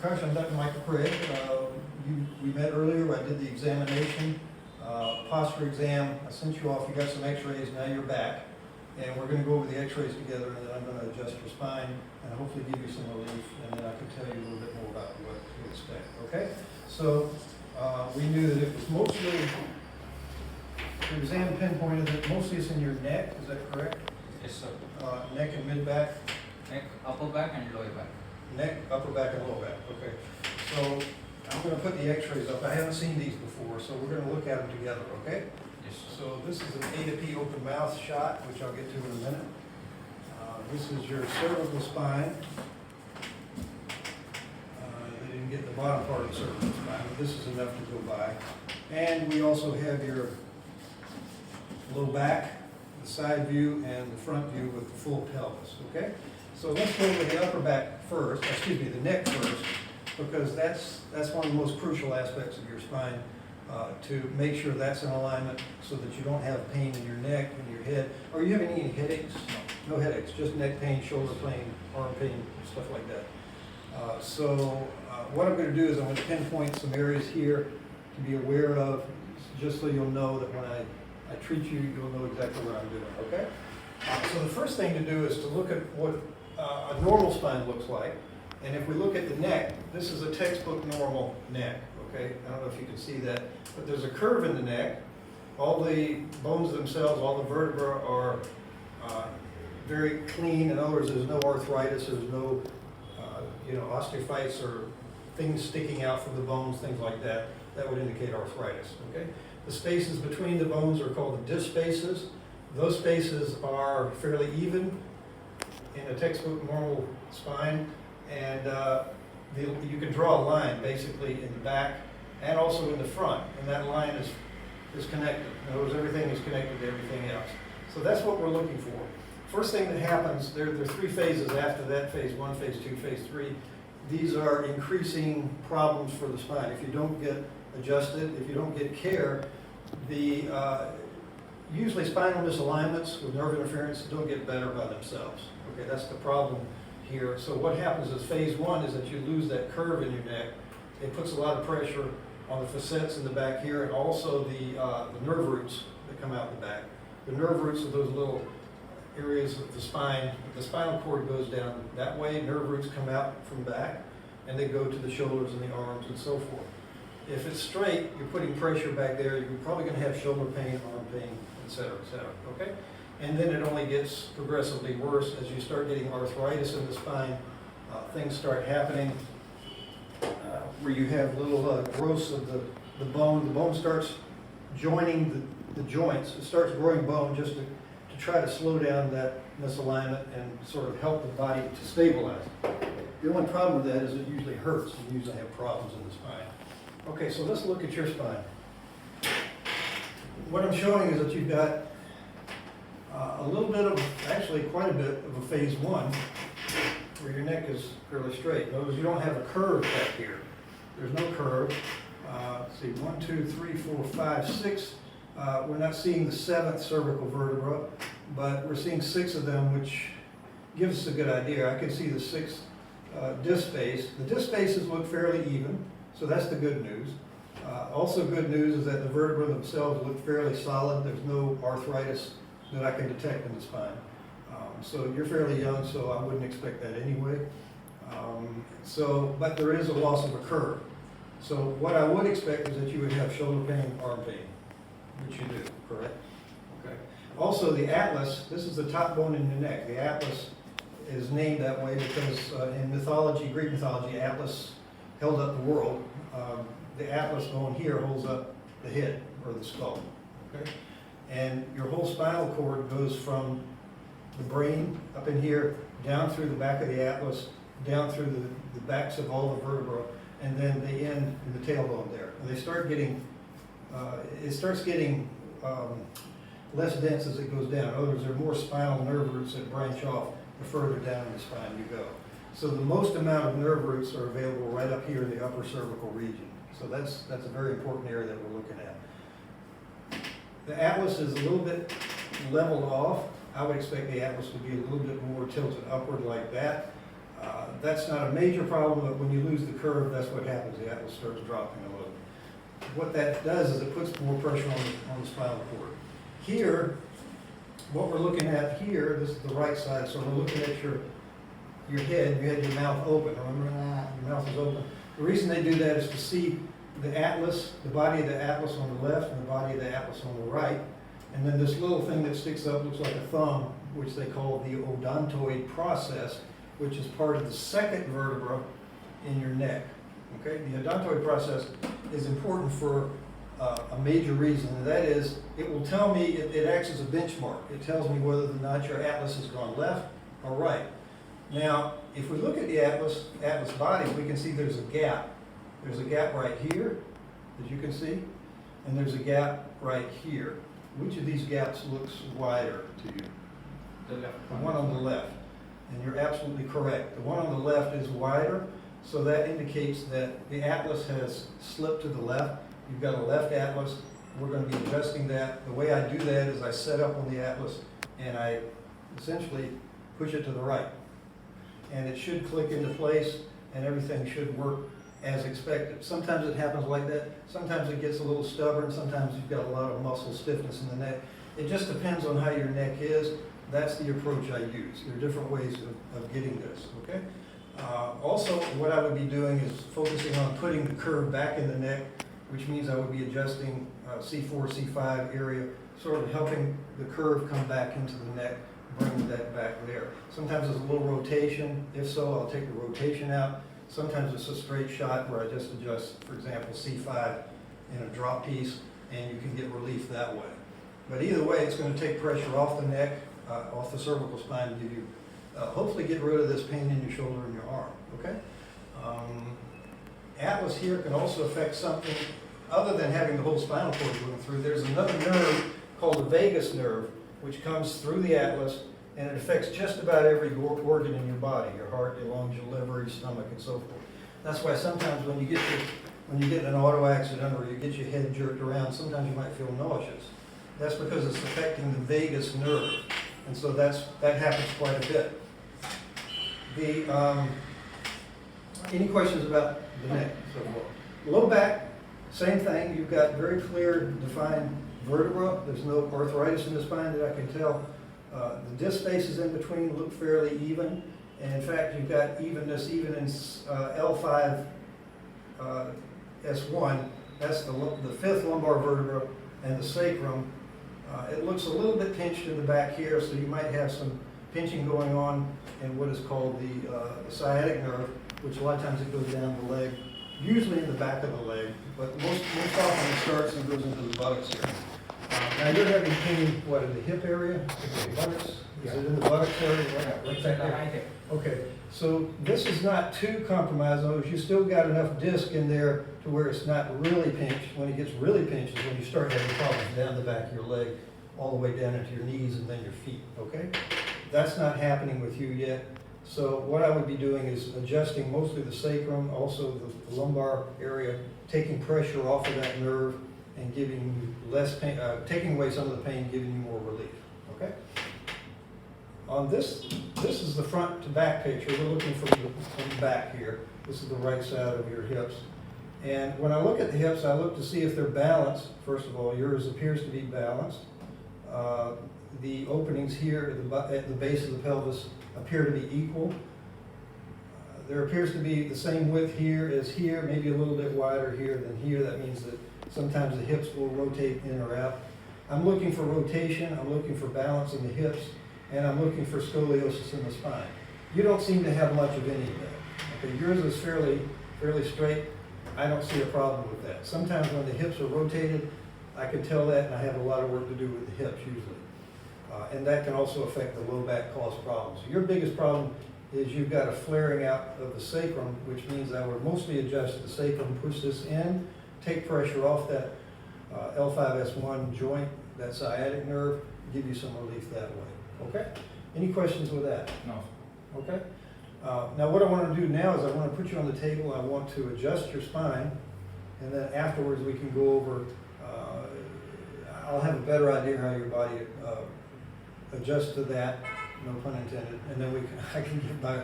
Gosh, I'm Dr. Michael Craig. We met earlier, I did the examination, posture exam. I sent you off, you got some x-rays, now you're back. And we're gonna go over the x-rays together, and then I'm gonna adjust your spine and hopefully give you some relief, and then I can tell you a little bit more about what to expect, okay? So, we knew that it was mostly, the exam pinpointed that mostly it's in your neck, is that correct? Yes, sir. Neck and mid-back? Neck, upper back and lower back. Neck, upper back, and lower back, okay. So, I'm gonna put the x-rays up. I haven't seen these before, so we're gonna look at them together, okay? Yes, sir. So this is an A to P open mouth shot, which I'll get to in a minute. This is your cervical spine. They didn't get the bottom part of the cervical spine, but this is enough to go by. And we also have your low back, the side view, and the front view with the full pelvis, okay? So let's go over the upper back first, the neck first, because that's one of the most crucial aspects of your spine, to make sure that's in alignment so that you don't have pain in your neck and your head. Are you having any headaches? No headaches, just neck pain, shoulder pain, arm pain, stuff like that. What I'm going to do is I'm going to pinpoint some areas here to be aware of, just so you'll know that when I treat you, you'll know exactly what I'm doing, okay? So the first thing to do is to look at what a normal spine looks like. And if we look at the neck, this is a textbook normal neck, okay? I don't know if you can see that, but there's a curve in the neck. All the bones themselves, all the vertebrae are very clean. In other words, there's no arthritis, there's no osteophytes or things sticking out from the bones, things like that. That would indicate arthritis, okay? The spaces between the bones are called the disc spaces. Those spaces are fairly even in a textbook normal spine. And you can draw a line basically in the back and also in the front, and that line is connected. In other words, everything is connected to everything else. So that's what we're looking for. First thing that happens, there are three phases after that: phase 1, phase 2, phase 3. These are increasing problems for the spine. If you don't get adjusted, if you don't get care, usually spinal misalignments with nerve interference don't get better by themselves. Okay, that's the problem here. So what happens is phase 1 is that you lose that curve in your neck. It puts a lot of pressure on the facets in the back here, and also the nerve roots that come out the back. The nerve roots are those little areas of the spine. The spinal cord goes down that way. Nerve roots come out from back, and they go to the shoulders and the arms and so forth. If it's straight, you're putting pressure back there. You're probably going to have shoulder pain, arm pain, etc., okay? And then it only gets progressively worse as you start getting arthritis in the spine. Things start happening where you have little growths of the bone. The bone starts joining the joints. It starts growing bone just to try to slow down that misalignment and sort of help the body to stabilize. The only problem with that is it usually hurts. You usually have problems in the spine. Okay, so let's look at your spine. What I'm showing is that you've got a little bit of, actually quite a bit of a phase 1 where your neck is fairly straight. Notice you don't have a curve back here. There's no curve. Let's see, 1, 2, 3, 4, 5, 6. We're not seeing the 7th cervical vertebra, but we're seeing 6 of them, which gives us a good idea. I can see the 6th disc space. The disc spaces look fairly even, so that's the good news. Also good news is that the vertebrae themselves look fairly solid. There's no arthritis that I can detect in the spine. So you're fairly young, so I wouldn't expect that anyway. But there is a loss of a curve. So what I would expect is that you would have shoulder pain, arm pain, which you do, correct? Okay. Also the atlas, this is the top bone in the neck. The atlas is named that way because in mythology, Greek mythology, Atlas held up the world. The atlas bone here holds up the head or the skull. Okay? And your whole spinal cord goes from the brain up in here, down through the back of the atlas, down through the backs of all the vertebrae, and then they end in the tailbone there. And they start getting, it starts getting less dense as it goes down. In other words, there are more spinal nerve roots that branch off the further down the spine you go. So the most amount of nerve roots are available right up here in the upper cervical region. So that's a very important area that we're looking at. The atlas is a little bit leveled off. I would expect the atlas to be a little bit more tilted upward like that. That's not a major problem, but when you lose the curve, that's what happens. The atlas starts dropping a little. What that does is it puts more pressure on the spinal cord. Here, what we're looking at here, this is the right side, so we're looking at your head. You had your mouth open. Remember that? Your mouth is open. The reason they do that is to see the atlas, the body of the atlas on the left and the body of the atlas on the right. And then this little thing that sticks up looks like a thumb, which they call the odontoid process, which is part of the second vertebra in your neck. Okay, the odontoid process is important for a major reason, and that is it will tell me, it acts as a benchmark. It tells me whether or not your atlas has gone left or right. Now, if we look at the atlas body, we can see there's a gap. There's a gap right here, as you can see, and there's a gap right here. Which of these gaps looks wider to you? The left The one on the left. And you're absolutely correct. The one on the left is wider, so that indicates that the atlas has slipped to the left. You've got a left atlas. We're going to be adjusting that. The way I do that is I set up on the atlas and I essentially push it to the right. And it should click into place and everything should work as expected. Sometimes it happens like that. Sometimes it gets a little stubborn. Sometimes you've got a lot of muscle stiffness in the neck. It just depends on how your neck is. That's the approach I use. There are different ways of getting this, okay? Also, what I would be doing is focusing on putting the curve back in the neck, which means I would be adjusting C4, C5 area, sort of helping the curve come back into the neck, bring that back there. Sometimes there's a little rotation. If so, I'll take the rotation out. Sometimes it's a straight shot where I just adjust, for example, C5 in a drop piece, and you can get relief that way. But either way, it's going to take pressure off the neck, off the cervical spine, and give you, hopefully get rid of this pain in your shoulder and your arm, okay? Atlas here can also affect something other than having the whole spinal cord going through. There's another nerve called the vagus nerve, which comes through the atlas, and it affects just about every organ in your body, your heart, your lungs, your liver, your stomach, and so forth. That's why sometimes when you get in an auto accident or you get your head jerked around, sometimes you might feel nauseous. That's because it's affecting the vagus nerve, and so that happens quite a bit. Any questions about the neck? Low back, same thing. You've got very clear, defined vertebra. There's no arthritis in the spine that I can tell. The disc spaces in between look fairly even, and in fact, you've got evenness even in L5 S1. That's the fifth lumbar vertebra and the sacrum. It looks a little bit pinched in the back here, so you might have some pinching going on in what is called the sciatic nerve, which a lot of times it goes down the leg, usually in the back of the leg, but most often it starts and goes into the buttocks here. Now you're having pain, what, in the hip area? The buttocks? Is it in the buttocks area? Right back there? Okay, so this is not too compromised. You still got enough disc in there to where it's not really pinched. When it gets really pinched is when you start having problems down the back of your leg, all the way down into your knees and then your feet, okay? That's not happening with you yet. So what I would be doing is adjusting mostly the sacrum, also the lumbar area, taking pressure off of that nerve and giving you less pain, taking away some of the pain, giving you more relief, okay? On this is the front to back picture. We're looking from the back here. This is the right side of your hips. And when I look at the hips, I look to see if they're balanced. First of all, yours appears to be balanced. The openings here at the base of the pelvis appear to be equal. There appears to be the same width here as here, maybe a little bit wider here than here. That means that sometimes the hips will rotate in or out. I'm looking for rotation, I'm looking for balance in the hips, and I'm looking for scoliosis in the spine. You don't seem to have much of any of that. Okay, yours is fairly straight. I don't see a problem with that. Sometimes when the hips are rotated, I can tell that, and I have a lot of work to do with the hips usually. And that can also affect the low back, cause problems. Your biggest problem is you've got a flaring out of the sacrum, which means I would mostly adjust the sacrum, push this in, take pressure off that L5S1 joint, that sciatic nerve, give you some relief that way. Okay? Any questions with that? No. Okay? Now what I want to do now is I want to put you on the table. I want to adjust your spine, and then afterwards we can go over, I'll have a better idea how your body adjusts to that, no pun intended, and then I can give my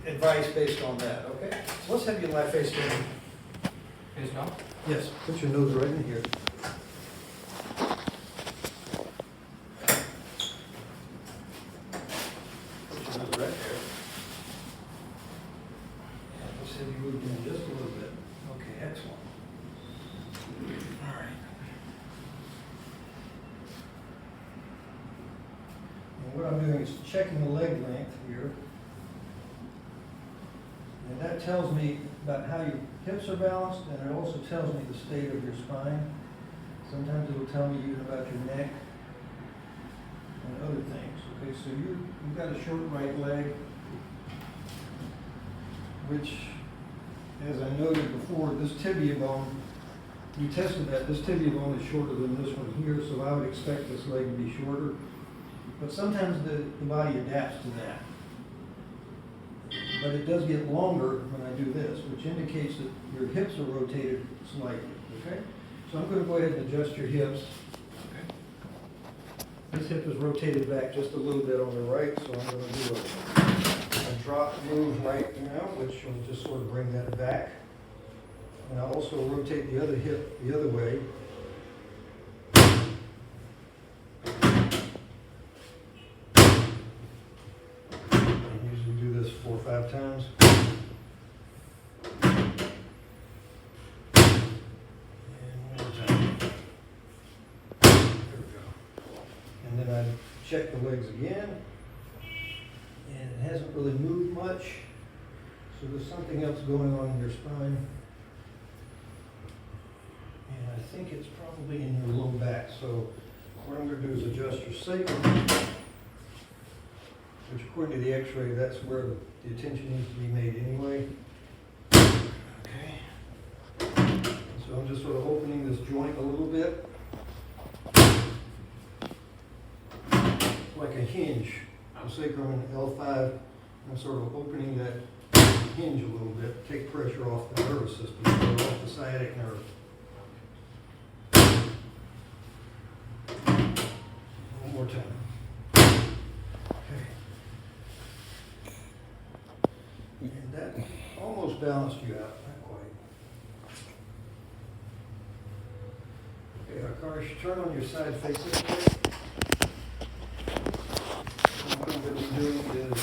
advice based on that, okay? So let's have you lie face down. Face down. Yes, put your nose right in here. Put your nose right there. And let's have you move in just a little bit. Okay, excellent. All right. And what I'm doing is checking the leg length here. And that tells me about how your hips are balanced, and it also tells me the state of your spine. Sometimes it'll tell me even about your neck and other things. Okay, so you've got a short right leg, which, as I noted before, this tibia bone, you tested that, this tibia bone is shorter than this one here, so I would expect this leg to be shorter. But sometimes the body adapts to that. But it does get longer when I do this, which indicates that your hips are rotated slightly, okay? So I'm going to go ahead and adjust your hips. This hip is rotated back just a little bit on the right, so I'm going to do a drop move right now, which will just sort of bring that back. And I'll also rotate the other hip the other way. I usually do this 4 or 5 times. And then I check the legs again, and it hasn't really moved much, so there's something else going on in your spine. And I think it's probably in your low back, so what I'm going to do is adjust your sacrum, which according to the x-ray, that's where the attention needs to be made anyway. Okay. So I'm just sort of opening this joint a little bit. Like a hinge, the sacrum in L5, I'm sort of opening that hinge a little bit, take pressure off the nervous system, or off the sciatic nerve. One more time. Okay. And that almost balanced you out, not quite. Okay, Akash, turn on your side face this way. What I'm going to be doing is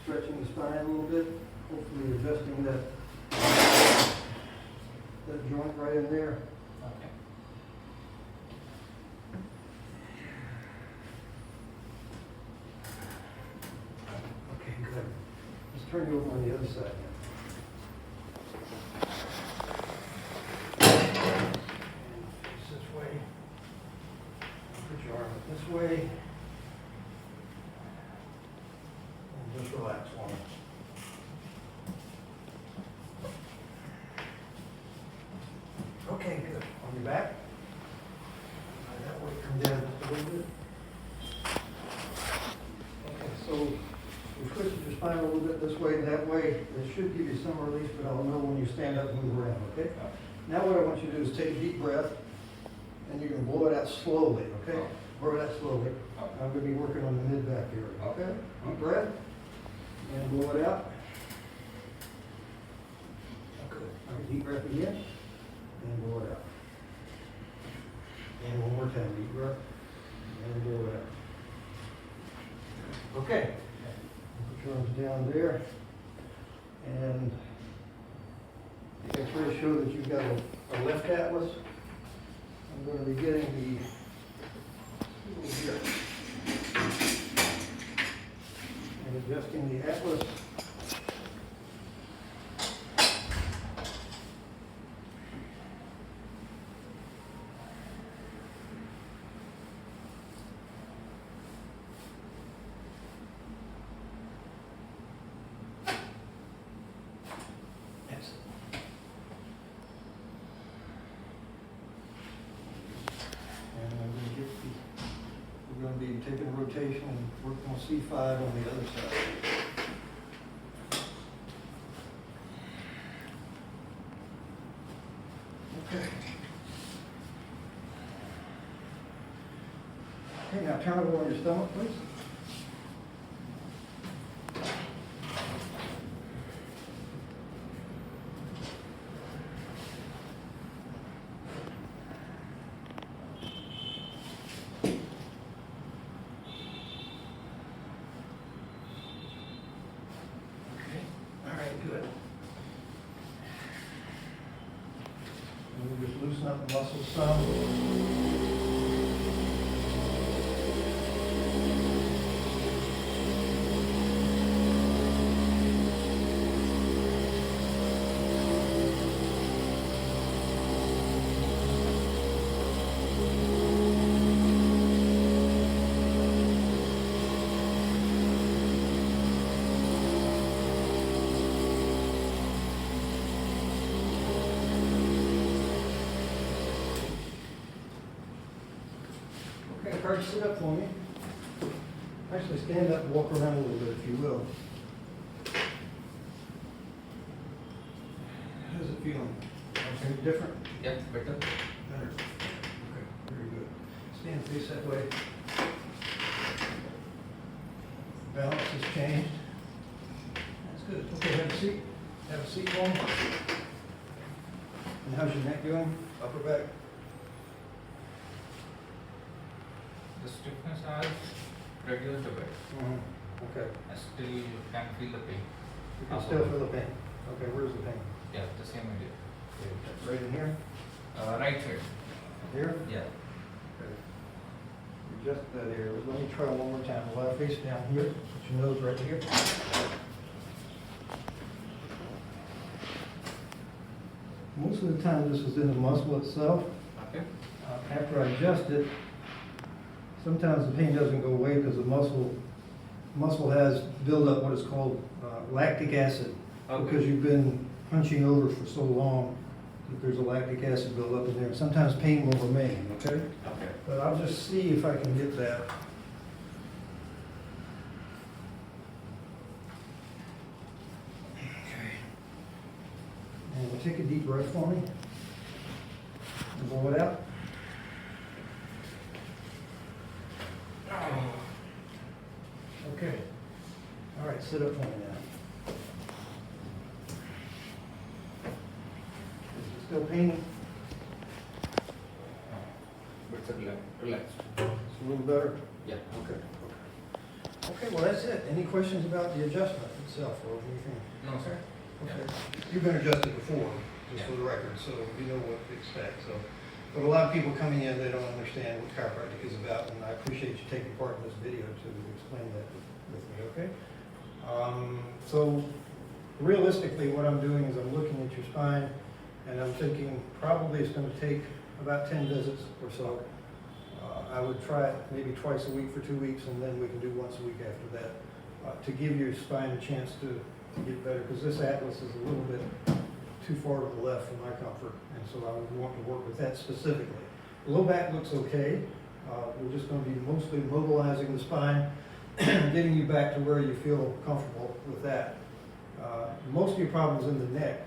stretching the spine a little bit, hopefully adjusting that joint right in there. Okay. Okay, good. Let's turn you over on the other side now. Face this way. Put your arm this way. And just relax one. Okay, good. On your back. That way, come down just a little bit. Okay, so we twisted your spine a little bit this way and that way. It should give you some relief, but I'll know when you stand up and move around, okay? Now what I want you to do is take a deep breath, and you're going to blow it out slowly, okay? Blow it out slowly. I'm going to be working on the mid-back area, okay? Deep breath, and blow it out. Okay, all right, deep breath again, and blow it out. And one more time, deep breath, and blow it out. Okay. Put your arms down there, and the x-rays show that you've got a left atlas. I'm going to be getting the here and adjusting the atlas. We're going to be taking a rotation and working on C5 on the other side. Okay. Okay, now turn over on your stomach, please. muscles some. Okay, Carter, sit up for me. Actually, stand up and walk around a little bit if you will. How's it feeling? Any different? Yeah, better. Better. Okay, very good. Stand face that way. Balance has changed. That's good. Okay, have a seat. Have a seat for me. And how's your neck doing? Upper back? The stiffness has reduced a bit. Okay. I still can feel the pain. You can still feel the pain. Okay, where's the pain? Yeah, the same idea. Right in here? Right side. Here? Yeah. Okay. Adjust that area. Let me try one more time. Lie face down here. Put your nose right here. Most of the time this is in the muscle itself. Okay. After I adjust it, sometimes the pain doesn't go away because the muscle has built up what is called lactic acid. Okay. Because you've been hunching over for so long that there's a lactic acid buildup in there. Sometimes pain will remain, okay? Okay. But I'll just see if I can get that. Okay. And we'll take a deep breath for me. And blow it out. Okay. All right, sit up for me now. Is it still paining? It's relaxed. It's a little better? Yeah. Okay. Okay, well, that's it. Any questions about the adjustment itself or anything? No, sir. Okay. You've been adjusted before, just for the record, so you know what to expect, so. But a lot of people coming in, they don't understand what chiropractic is about, and I appreciate you taking part in this video to explain that with me, okay? So realistically, what I'm doing is I'm looking at your spine, and I'm thinking probably it's gonna take about 10 visits or so. I would try it maybe twice a week for 2 weeks, and then we can do once a week after that, to give your spine a chance to get better, because this atlas is a little bit too far to the left for my comfort, and so I would want to work with that specifically. The low back looks okay. We're just going to be mostly mobilizing the spine, getting you back to where you feel comfortable with that. Most of your problems in the neck,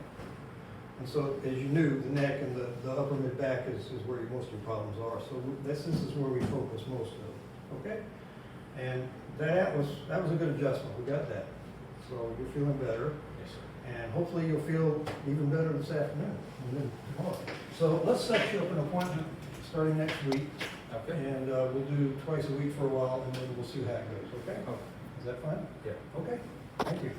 and so as you knew, the neck and the upper mid back is where most of your problems are. So this is where we focus most of it, okay? And that was a good adjustment. We got that. So you're feeling better. Yes, sir. And hopefully you'll feel even better this afternoon and then tomorrow. So let's set you up an appointment starting next week. Okay. And we'll do twice a week for a while, and then we'll see how it goes, okay? Okay. Is that fine? Yeah. Okay, thank you.